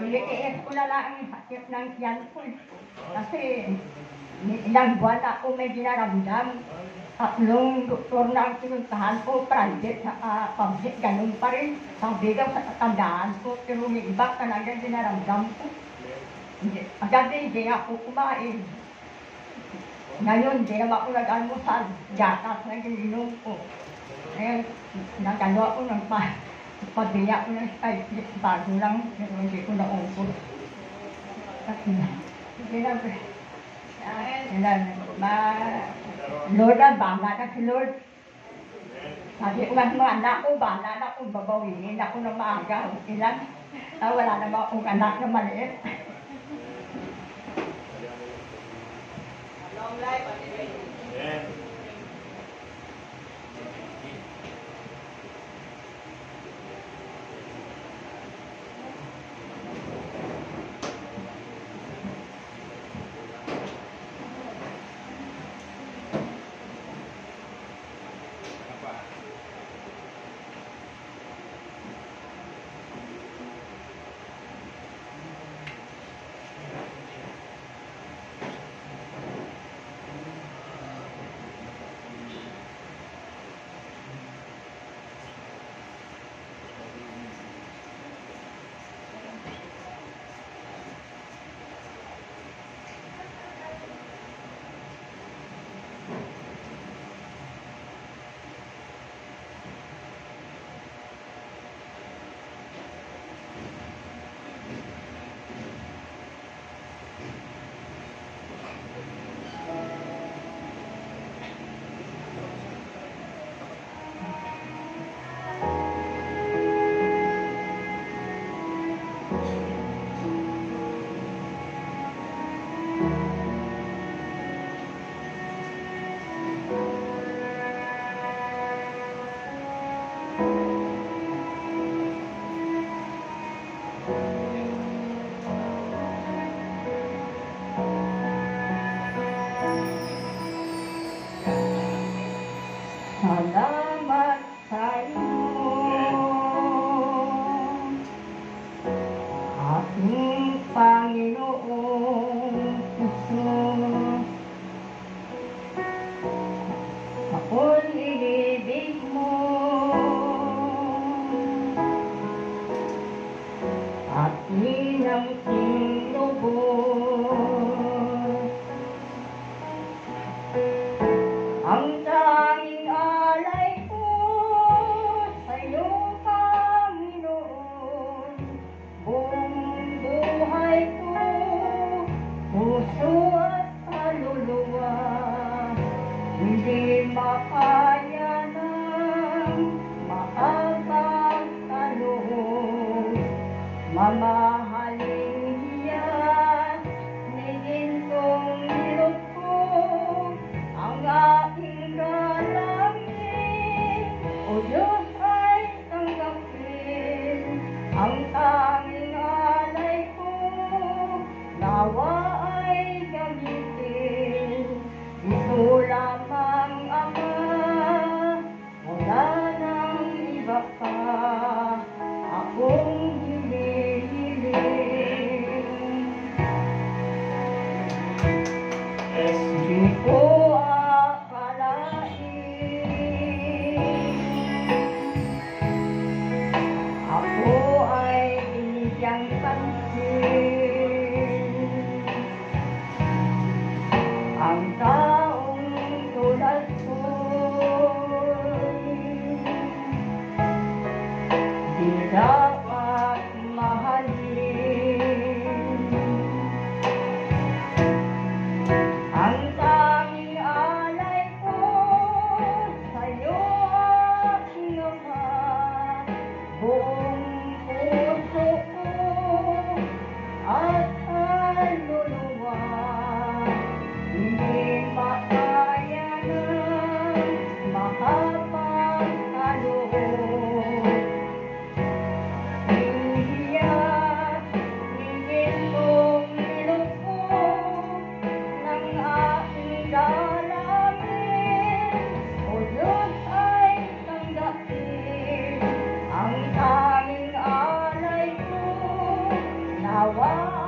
Iniiis ko na lang ang sakit ng tiyan ko. Kasi ilang buwan na ako may dinaramdam. Tatlong doktor na ang pinuntahan ko, private sa public, ganun pa rin. Sabi daw sa katandaan ko, pero may iba talagang dinaramdam ko. Agad hindi ako kumain. Ngayon, hindi naman ako nag-almusal. Gatas na ininom ko. Ngayon, nagano ako ng pabili ako ng spices bago lang, pero hindi ko naungkot. Hindi na, Lord na, bahala na si Lord. Sabi ko nga mga anak ko, bahala na kung babawinin ako ng maaga. Okay lang. Wala naman akong anak na maliit. Long life, Amen. Salamat sa iyo, aking Panginoong Hesus. Ako'y inibig mo at inangking lubos. Ang tanging alay ko sa iyo, Panginoon, buong buhay ko, puso at kaluluwa, hindi makaya ng makapagtanong. Mamahalin niya, nigin kong nilugkong ang aking dalangin. O Diyos ay tanggapin ang tanging alay ko, nawa ay gamitin. Ito lamang, Ama, wala nang iba pa akong hinihiling. Di ko ako ay binigyang pansin. Ang taong tulad ko'y di dapat mahalin. Ang tanging alay ko sa'yo, aking Ama, buong puso ko, asawa.